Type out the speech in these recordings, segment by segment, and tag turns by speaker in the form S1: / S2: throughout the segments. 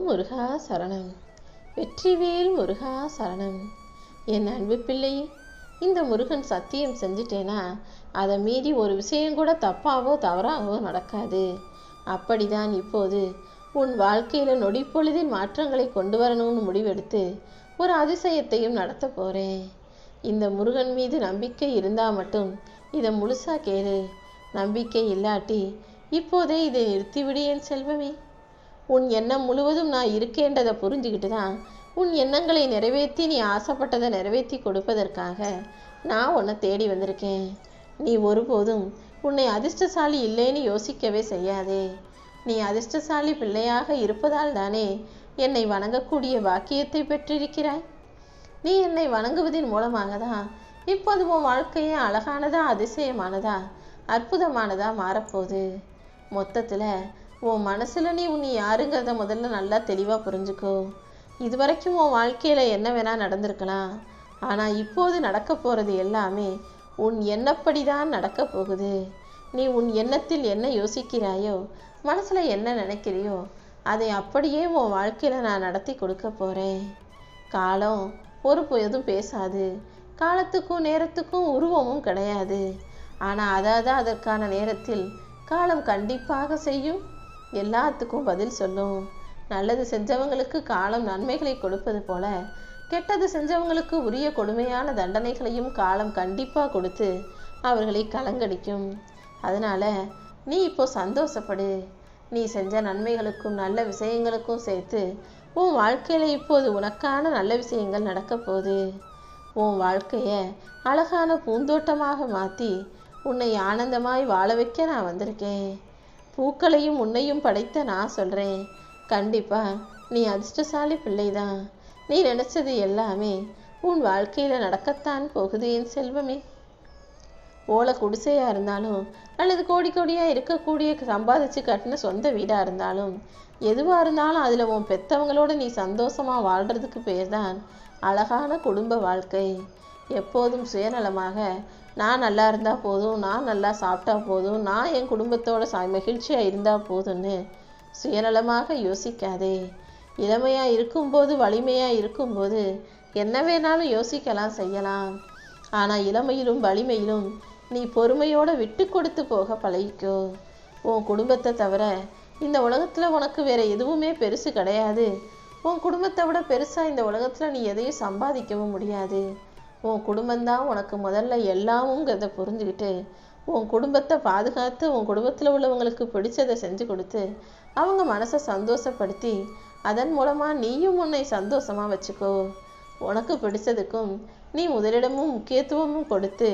S1: முருகா சரணம். வெற்றிவேல் முருகா சரணம். என் அன்பு பிள்ளை, இந்த முருகன் சத்தியம் செஞ்சிட்டேனா அதை மீறி ஒரு விஷயம் கூட தப்பாவோ தவறாகவோ நடக்காது. அப்படிதான் இப்போது உன் வாழ்க்கையில் நொடிப்பொழுதில் மாற்றங்களை கொண்டு வரணும்னு முடிவெடுத்து ஒரு அதிசயத்தையும் நடத்த போகிறேன். இந்த முருகன் மீது நம்பிக்கை இருந்தால் மட்டும் இதை முழுசா கேளு. நம்பிக்கை இல்லாட்டி இப்போதே இதை நிறுத்திவிடு என் செல்வமே. உன் எண்ணம் முழுவதும் நான் இருக்கேன்றதை புரிஞ்சுக்கிட்டு தான் உன் எண்ணங்களை நிறைவேற்றி நீ ஆசைப்பட்டதை நிறைவேற்றி கொடுப்பதற்காக நான் உன்னை தேடி வந்திருக்கேன். நீ ஒருபோதும் உன்னை அதிர்ஷ்டசாலி இல்லைன்னு யோசிக்கவே செய்யாதே. நீ அதிர்ஷ்டசாலி பிள்ளையாக இருப்பதால் தானே என்னை வணங்கக்கூடிய பாக்கியத்தை பெற்றிருக்கிறாய். நீ என்னை வணங்குவதன் மூலமாக தான் இப்போது உன் வாழ்க்கையே அழகானதா, அதிசயமானதா, அற்புதமானதா மாறப்போகுது. மொத்தத்தில் உன் மனசில் நீ யாருங்கிறத முதல்ல நல்லா தெளிவாக புரிஞ்சுக்கோ. இதுவரைக்கும் உன் வாழ்க்கையில் என்ன வேணால் நடந்திருக்கலாம். ஆனால் இப்போது நடக்க போகிறது எல்லாமே உன் எண்ணப்படி தான் நடக்க போகுது. நீ உன் எண்ணத்தில் என்ன யோசிக்கிறாயோ, மனசில் என்ன நினைக்கிறியோ அதை அப்படியே உன் வாழ்க்கையில் நான் நடத்தி கொடுக்க போகிறேன். காலம் ஒருபோதும் பேசாது. காலத்துக்கும் நேரத்துக்கும் உருவமும் கிடையாது. ஆனால் அதாவது அதற்கான நேரத்தில் காலம் கண்டிப்பாக செய்யும். எல்லாத்துக்கும் பதில் சொல்லும். நல்லது செஞ்சவங்களுக்கு காலம் நன்மைகளை கொடுப்பது போல கெட்டது செஞ்சவங்களுக்கு உரிய கொடுமையான தண்டனைகளையும் காலம் கண்டிப்பாக கொடுத்து அவர்களை கலங்கடிக்கும். அதனால் நீ இப்போ சந்தோஷப்படு. நீ செஞ்ச நன்மைகளுக்கும் நல்ல விஷயங்களுக்கும் சேர்த்து உன் வாழ்க்கையில் இப்போது உனக்கான நல்ல விஷயங்கள் நடக்க போகுது. உன் வாழ்க்கையை அழகான பூந்தோட்டமாக மாற்றி உன்னை ஆனந்தமாய் வாழ வைக்க நான் வந்திருக்கேன். பூக்களையும் உன்னையும் படைத்த நான் சொல்கிறேன், கண்டிப்பாக நீ அதிர்ஷ்டசாலி பிள்ளைதான். நீ நினச்சது எல்லாமே உன் வாழ்க்கையில் நடக்கத்தான் போகுது என் செல்வமே. ஓலை குடிசையாக இருந்தாலும் அல்லது கோடி கோடியாக இருக்கக்கூடிய சம்பாதிச்சு கட்டின சொந்த வீடாக இருந்தாலும் எதுவாக இருந்தாலும் அதில் உன் பெற்றவங்களோட நீ சந்தோஷமாக வாழ்கிறதுக்கு பேர் தான் அழகான குடும்ப வாழ்க்கை. எப்போதும் சுயநலமாக நான் நல்லா இருந்தால் போதும், நான் நல்லா சாப்பிட்டா போதும், நான் என் குடும்பத்தோட மகிழ்ச்சியாக இருந்தால் போதும்னு சுயநலமாக யோசிக்காதே. இளமையாக இருக்கும்போது, வலிமையாக இருக்கும்போது என்ன வேணாலும் யோசிக்கலாம், செய்யலாம். ஆனால் இளமையிலும் வலிமையிலும் நீ பொறுமையோடு விட்டு கொடுத்து போக பழகிக்கோ. உன் குடும்பத்தை தவிர இந்த உலகத்தில் உனக்கு வேறு எதுவுமே பெருசு கிடையாது. உன் குடும்பத்தை விட பெருசாக இந்த உலகத்தில் நீ எதையும் சம்பாதிக்கவும் முடியாது. உன் குடும்பம்தான் உனக்கு முதல்ல எல்லாமுங்கிறத புரிஞ்சுக்கிட்டு உன் குடும்பத்தை பாதுகாத்து உன் குடும்பத்தில் உள்ளவங்களுக்கு பிடிச்சதை செஞ்சு கொடுத்து அவங்க மனசை சந்தோஷப்படுத்தி அதன் மூலமாக நீயும் உன்னை சந்தோஷமாக வச்சுக்கோ. உனக்கு பிடிச்சதுக்கும் நீ முதலிடமும் முக்கியத்துவமும் கொடுத்து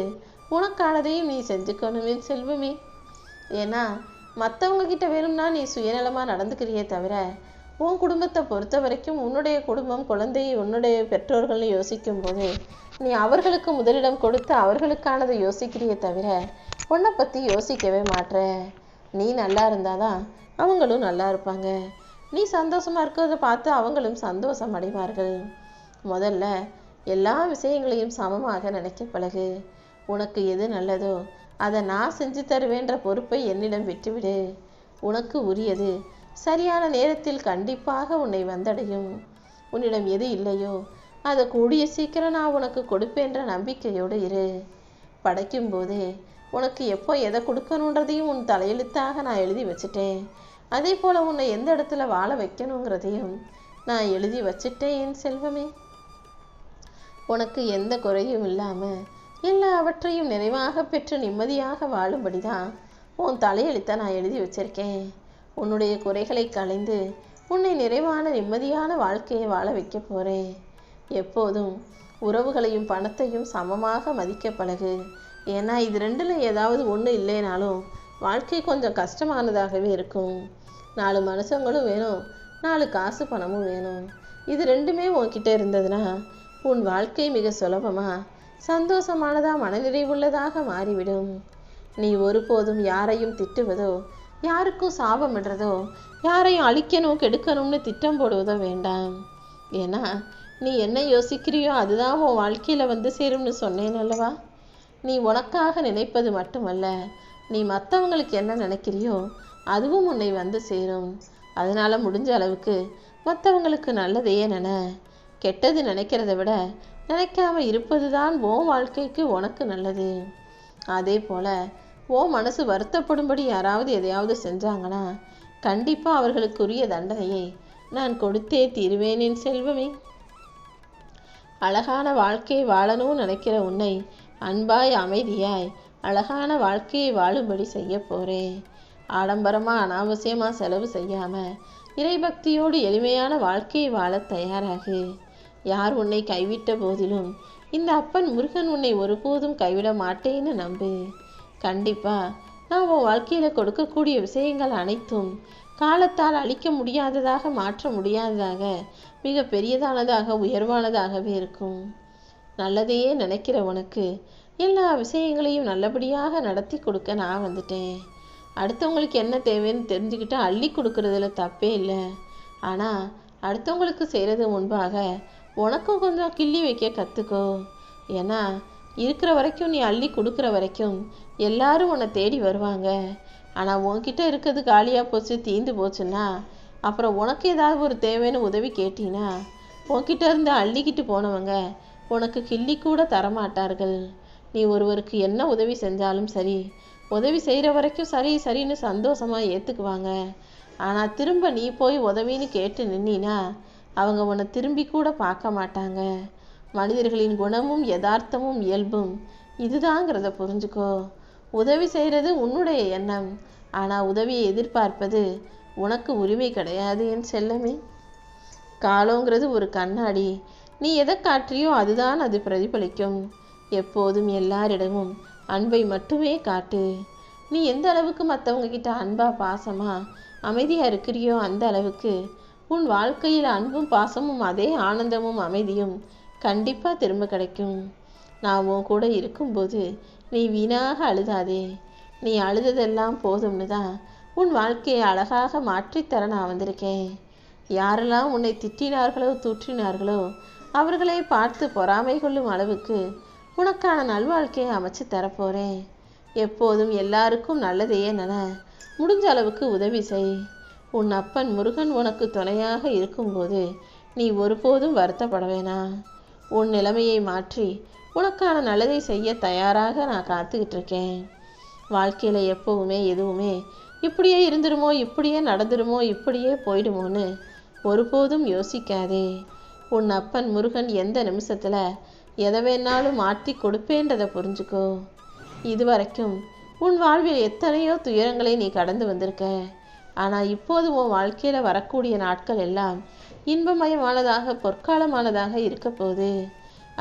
S1: உனக்கானதையும் நீ செஞ்சுக்கணுமே செல்வமே. ஏன்னா மற்றவங்க கிட்ட வேணும்னா நீ சுயநலமாக நடந்துக்கிறியே தவிர உன் குடும்பத்தை பொறுத்த வரைக்கும் உன்னுடைய குடும்பம், குழந்தை, உன்னுடைய பெற்றோர்கள்னு யோசிக்கும் போது நீ அவர்களுக்கு முதலிடம் கொடுத்து அவர்களுக்கானதை யோசிக்கிறியே தவிர உன்னை பற்றி யோசிக்கவே மாட்ற. நீ நல்லா இருந்தாதான் அவங்களும் நல்லா இருப்பாங்க. நீ சந்தோஷமாக இருக்கிறத பார்த்து அவங்களும் சந்தோஷம் அடைவார்கள். முதல்ல எல்லா விஷயங்களையும் சமமாக நினைக்க பழகு. உனக்கு எது நல்லதோ அதை நான் செஞ்சு தருவேன்ற பொறுப்பை என்னிடம் விட்டுவிடு. உனக்கு உரியது சரியான நேரத்தில் கண்டிப்பாக உன்னை வந்தடையும். உன்னிடம் எது இல்லையோ அதை கூடிய சீக்கிரம் நான் உனக்கு கொடுப்பேன்ற நம்பிக்கையோடு இரு. படைக்கும் போதே உனக்கு எப்போ எதை கொடுக்கணுன்றதையும் உன் தலையெழுத்தாக நான் எழுதி வச்சுட்டேன். அதே போல் உன்னை எந்த இடத்துல வாழ வைக்கணுங்கிறதையும் நான் எழுதி வச்சுட்டேன் என் செல்வமே. உனக்கு எந்த குறையும் இல்லாமல் எல்லாவற்றையும் நிறைவாக பெற்று நிம்மதியாக வாழும்படி தான் உன் தலையெழுத்தை நான் எழுதி வச்சிருக்கேன். உன்னுடைய குறைகளை களைந்து உன்னை நிறைவான நிம்மதியான வாழ்க்கையை வாழ வைக்க போகிறேன். எப்போதும் உறவுகளையும் பணத்தையும் சமமாக மதிக்க பழகு. ஏன்னா இது ரெண்டில் ஏதாவது ஒன்று இல்லைனாலும் வாழ்க்கை கொஞ்சம் கஷ்டமானதாகவே இருக்கும். 4 மனுஷங்களும் வேணும், 4 காசு பணமும் வேணும். இது ரெண்டுமே உன்கிட்ட இருந்ததுன்னா உன் வாழ்க்கை மிக சுலபமாக சந்தோஷமானதாக மனநிறைவுள்ளதாக மாறிவிடும். நீ ஒருபோதும் யாரையும் திட்டுவதோ, யாருக்கும் சாபமிடுறதோ, யாரையும் அழிக்கணும் கெடுக்கணும்னு திட்டம் போடுவதோ வேண்டாம். ஏன்னா நீ என்ன யோசிக்கிறியோ அதுதான் உன் வாழ்க்கையில் வந்து சேரும்னு சொன்னேன் அல்லவா. நீ உனக்காக நினைப்பது மட்டுமல்ல, நீ மற்றவங்களுக்கு என்ன நினைக்கிறியோ அதுவும் உன்னை வந்து சேரும். அதனால் முடிஞ்ச அளவுக்கு மற்றவங்களுக்கு நல்லதையே நினை. கெட்டது நினைக்கிறத விட நினைக்காம இருப்பது தான் உன் வாழ்க்கைக்கு உனக்கு நல்லது. அதே போல் உன் மனசு வருத்தப்படும்படி யாராவது எதையாவது செஞ்சாங்கன்னா கண்டிப்பாக அவர்களுக்குரிய தண்டனையை நான் கொடுத்தே தீருவேன் என் செல்வமே. அழகான வாழ்க்கையை வாழணும்னு நினைக்கிற உன்னை அன்பாய் அமைதியாய் அழகான வாழ்க்கையை வாழும்படி செய்ய போகிறேன். ஆடம்பரமாக அனாவசியமாக செலவு செய்யாமல் இறைபக்தியோடு எளிமையான வாழ்க்கையை வாழ தயாராகு. யார் உன்னை கைவிட்ட போதிலும் இந்த அப்பன் முருகன் உன்னை ஒருபோதும் கைவிட மாட்டேன்னு நம்பு. கண்டிப்பாக நான் உன் வாழ்க்கையில் கொடுக்கக்கூடிய விஷயங்கள் அனைத்தும் காலத்தால் அழிக்க முடியாததாக, மாற்ற முடியாததாக, மிக பெரியதானதாக, உயர்வானதாகவே இருக்கும். நல்லதையே நினைக்கிற உனக்கு எல்லா விஷயங்களையும் நல்லபடியாக நடத்தி கொடுக்க நான் வந்துட்டேன். அடுத்தவங்களுக்கு என்ன தேவைன்னு தெரிஞ்சுக்கிட்டு அள்ளி கொடுக்கறதுல தப்பே இல்லை. ஆனால் அடுத்தவங்களுக்கு செய்கிறது முன்பாக உனக்கும் கொஞ்சம் கிள்ளி வைக்க கற்றுக்கோ. ஏன்னா இருக்கிற வரைக்கும் நீ அள்ளி கொடுக்குற வரைக்கும் எல்லாரும் உன்னை தேடி வருவாங்க. ஆனால் உன்கிட்ட இருக்கிறது காலியாக போச்சு, தீந்து போச்சுன்னா அப்புறம் உனக்கு ஏதாவது ஒரு தேவைன்னு உதவி கேட்டினா உன்கிட்ட இருந்து அள்ளிக்கிட்டு போனவங்க உனக்கு கிள்ளி கூட தரமாட்டார்கள். நீ ஒருவருக்கு என்ன உதவி செஞ்சாலும் சரி, உதவி செய்கிற வரைக்கும் சரி சரின்னு சந்தோஷமாக ஏற்றுக்குவாங்க. ஆனால் திரும்ப நீ போய் உதவின்னு கேட்டு நின்னா அவங்க உன்னை திரும்பி கூட பார்க்க மாட்டாங்க. மனிதர்களின் குணமும் யதார்த்தமும் இயல்பும் இதுதாங்கிறத புரிஞ்சுக்கோ. உதவி செய்கிறது உன்னுடைய எண்ணம், ஆனால் உதவியை எதிர்பார்ப்பது உனக்கு உரிமை கிடையாது என் செல்லமே. காலங்கிறது ஒரு கண்ணாடி, நீ எதை காற்றியோ அதுதான் அது பிரதிபலிக்கும். எப்போதும் எல்லாரிடமும் அன்பை மட்டுமே காட்டு. நீ எந்த அளவுக்கு மற்றவங்க கிட்ட அன்பா பாசமா அமைதியாக இருக்கிறியோ அந்த அளவுக்கு உன் வாழ்க்கையில் அன்பும் பாசமும் அதே ஆனந்தமும் அமைதியும் கண்டிப்பாக திரும்ப கிடைக்கும். நான் உன் கூட இருக்கும்போது நீ வீணாக அழுதாதே. நீ அழுததெல்லாம் போதும்னு தான் உன் வாழ்க்கையை அழகாக மாற்றித்தர நான் வந்திருக்கேன். யாரெல்லாம் உன்னை திட்டினார்களோ தூற்றினார்களோ அவர்களை பார்த்து பொறாமை கொள்ளும் அளவுக்கு உனக்கான நல்வாழ்க்கையை அமைச்சு தரப்போகிறேன். எப்போதும் எல்லாருக்கும் நல்லதையே நினை. முடிஞ்ச அளவுக்கு உதவி செய். உன் அப்பன் முருகன் உனக்கு துணையாக இருக்கும்போது நீ ஒருபோதும் வருத்தப்பட வேணாம். உன் நிலைமையை மாற்றி உனக்கான நல்லதை செய்ய தயாராக நான் காத்துக்கிட்டு இருக்கேன். வாழ்க்கையில் எப்போவுமே எதுவுமே இப்படியே இருந்துருமோ, இப்படியே நடந்துருமோ, இப்படியே போயிடுமோன்னு ஒருபோதும் யோசிக்காதே. உன் அப்பன் முருகன் எந்த நிமிஷத்தில் எதை வேணாலும் மாற்றி கொடுப்பேன்றதை புரிஞ்சுக்கோ. இதுவரைக்கும் உன் வாழ்வில் எத்தனையோ துயரங்களை நீ கடந்து வந்திருக்க. ஆனால் இப்போது உன் வாழ்க்கையில் வரக்கூடிய நாட்கள் எல்லாம் இன்பமயமானதாக, பொற்காலமானதாக இருக்க போகுது.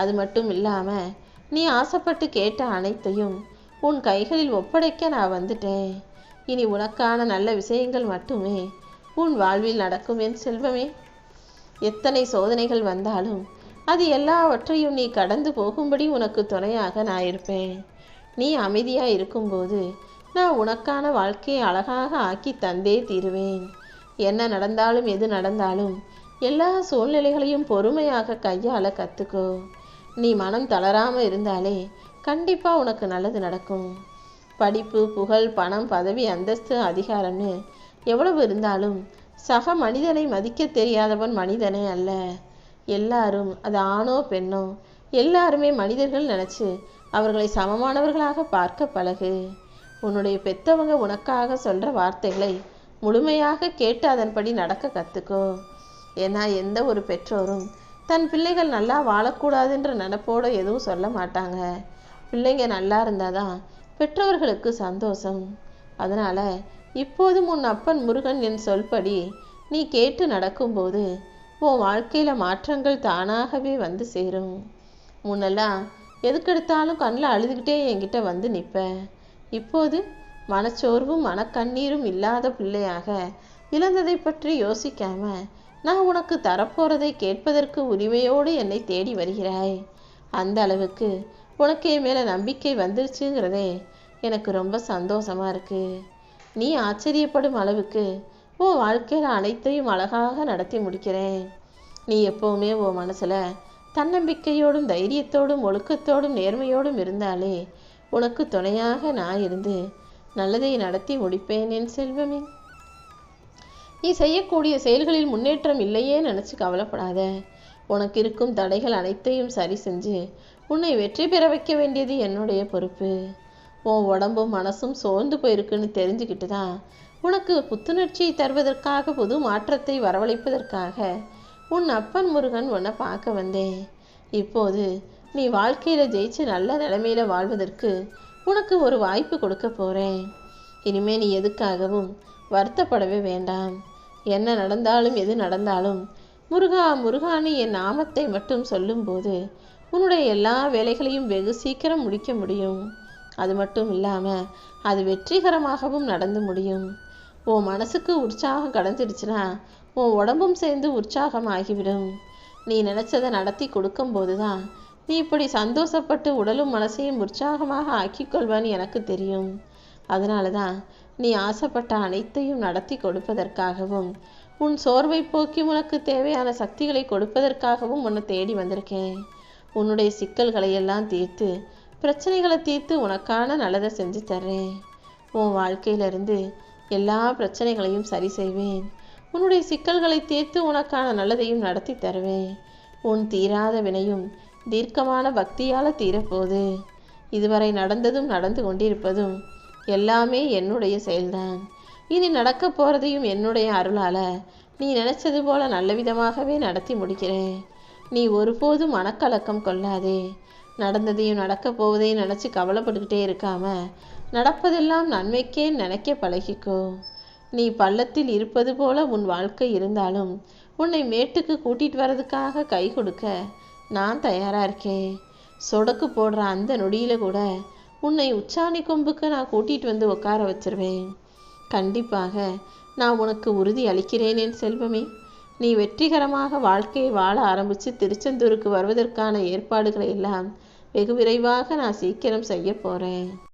S1: அது மட்டும் இல்லாமல் நீ ஆசைப்பட்டு கேட்ட அனைத்தையும் உன் கைகளில் ஒப்படைக்க நான் வந்துட்டேன். இனி உனக்கான நல்ல விஷயங்கள் மட்டுமே உன் வாழ்வில் நடக்கும் என் செல்வமே. எத்தனை சோதனைகள் வந்தாலும் அது எல்லாவற்றையும் நீ கடந்து போகும்படி உனக்கு துணையாக நான் இருப்பேன். நீ அமைதியாக இருக்கும்போது நான் உனக்கான வாழ்க்கையை அழகாக ஆக்கி தந்தே தீருவேன். என்ன நடந்தாலும் எது நடந்தாலும் எல்லா சூழ்நிலைகளையும் பொறுமையாக கையாள கற்றுக்கோ. நீ மனம் தளராமல் இருந்தாலே கண்டிப்பாக உனக்கு நல்லது நடக்கும். படிப்பு, புகழ், பணம், பதவி, அந்தஸ்து, அதிகாரம்னு எவ்வளவு இருந்தாலும் சக மனிதனை மதிக்க தெரியாதவன் மனிதனே அல்ல. எல்லாரும், அது ஆணோ பெண்ணோ, எல்லாருமே மனிதர்கள் நினச்சி அவர்களை சமமானவர்களாக பார்க்க பழகு. உன்னுடைய பெத்தவங்க உனக்காக சொல்கிற வார்த்தைகளை முழுமையாக கேட்டு அதன்படி நடக்க கற்றுக்கோ. ஏன்னா எந்த ஒரு பெற்றோரும் தன் பிள்ளைகள் நல்லா வாழக்கூடாதுன்ற நினைப்போடு எதுவும் சொல்ல மாட்டாங்க. பிள்ளைங்க நல்லா இருந்தால் தான் பெற்றவர்களுக்கு சந்தோஷம். அதனால் இப்போதும் உன் அப்பன் முருகன் என் சொல்படி நீ கேட்டு நடக்கும்போது உன் வாழ்க்கையில் மாற்றங்கள் தானாகவே வந்து சேரும். முன்னெல்லாம் எதுக்கெடுத்தாலும் கண்ணில் அழுதுகிட்டே என்கிட்ட வந்து நிற்ப. இப்போது மனச்சோர்வும் மனக்கண்ணீரும் இல்லாத பிள்ளையாக இழந்ததை பற்றி யோசிக்காம நான் உனக்கு தரப்போறதை கேட்பதற்கு உரிமையோடு என்னை தேடி வருகிறாய். அந்த அளவுக்கு உனக்கு என் மேலே நம்பிக்கை வந்துருச்சுங்கிறதே எனக்கு ரொம்ப சந்தோஷமாக இருக்குது. நீ ஆச்சரியப்படும் அளவுக்கு உன் வாழ்க்கையில் அனைத்தையும் அழகாக நடத்தி முடிக்கிறேன். நீ எப்போவுமே உன் மனசில் தன்னம்பிக்கையோடும் தைரியத்தோடும் ஒழுக்கத்தோடும் நேர்மையோடும் இருந்தாலே உனக்கு துணையாக நான் இருந்து நல்லதை நடத்தி முடிப்பேன் என் செல்வமே. நீ செய்யக்கூடிய செயல்களில் முன்னேற்றம் இல்லையே நினச்சி கவலைப்படாத. உனக்கு இருக்கும் தடைகள் அனைத்தையும் சரி செஞ்சு உன்னை வெற்றி பெற வைக்க வேண்டியது என்னுடைய பொறுப்பு. உன் உடம்பும் மனசும் சோர்ந்து போயிருக்குன்னு தெரிஞ்சுக்கிட்டு தான் உனக்கு புத்துணர்ச்சியை தருவதற்காக, புது மாற்றத்தை வரவழைப்பதற்காக உன் அப்பன் முருகன் உன்னை பார்க்க வந்தேன். இப்போது நீ வாழ்க்கையில் ஜெயிச்சு நல்ல நிலைமையில வாழ்வதற்கு உனக்கு ஒரு வாய்ப்பு கொடுக்க போகிறேன். இனிமே நீ எதுக்காகவும் வருத்தப்படவே வேண்டாம். என்ன நடந்தாலும் எது நடந்தாலும் முருகா முருகான்னு என் நாமத்தை மட்டும் சொல்லும்போது உன்னுடைய எல்லா வேலைகளையும் வெகு சீக்கிரம் முடிக்க முடியும். அது மட்டும் இல்லாமல் அது வெற்றிகரமாகவும் நடந்து முடியும். உன் மனசுக்கு உற்சாகம் கடந்துடுச்சுன்னா உன் உடம்பும் சேர்ந்து உற்சாகம் ஆகிவிடும். நீ நினச்சதை நடத்தி கொடுக்கும்போது தான் நீ இப்படி சந்தோஷப்பட்டு உடலும் மனசையும் உற்சாகமாக ஆக்கிக்கொள்வான்னு எனக்கு தெரியும். அதனால தான் நீ ஆசைப்பட்ட அனைத்தையும் நடத்தி கொடுப்பதற்காகவும் உன் சோர்வை போக்கி உனக்கு தேவையான சக்திகளை கொடுப்பதற்காகவும் உன்னை தேடி வந்திருக்கேன். உன்னுடைய சிக்கல்களை எல்லாம் தீர்த்து, பிரச்சனைகளை தீர்த்து உனக்கான நல்லதை செஞ்சு தர்றேன். உன் வாழ்க்கையிலிருந்து எல்லா பிரச்சனைகளையும் சரி செய்வேன். உன்னுடைய சிக்கல்களை தீர்த்து உனக்கான நல்லதையும் நடத்தி தருவேன். உன் தீராத வினையும் தீர்க்கமான பக்தியால் தீரப்போகுது. இதுவரை நடந்ததும் நடந்து கொண்டிருப்பதும் எல்லாமே என்னுடைய செயல்தான். இனி நடக்க போகிறதையும் என்னுடைய அருளால் நீ நினச்சது போல நல்ல விதமாகவே நடத்தி முடிக்கிறேன். நீ ஒருபோதும் மனக்கலக்கம் கொள்ளாதே. நடந்ததையும் நடக்க போவதையும் நினச்சி கவலைப்பட்டுக்கிட்டே இருக்காம நடப்பதெல்லாம் நன்மைக்கே நினைக்க பழகிக்கோ. நீ பள்ளத்தில் இருப்பது போல உன் வாழ்க்கை இருந்தாலும் உன்னை மேட்டுக்கு கூட்டிகிட்டு வர்றதுக்காக கை கொடுக்க நான் தயாராக இருக்கேன். சொடக்கு போடுற அந்த நொடியில் கூட உன்னை உச்சாணி கொம்புக்கு நான் கூட்டிகிட்டு வந்து உட்கார வச்சிருவேன். கண்டிப்பாக நான் உனக்கு உறுதி அளிக்கிறேன் என் செல்வமே. நீ வெற்றிகரமாக வாழ்க்கையை வாழ ஆரம்பித்து திருச்செந்தூருக்கு வருவதற்கான ஏற்பாடுகளை எல்லாம் வெகு விரைவாக நான் சீக்கிரம் செய்ய போகிறேன்.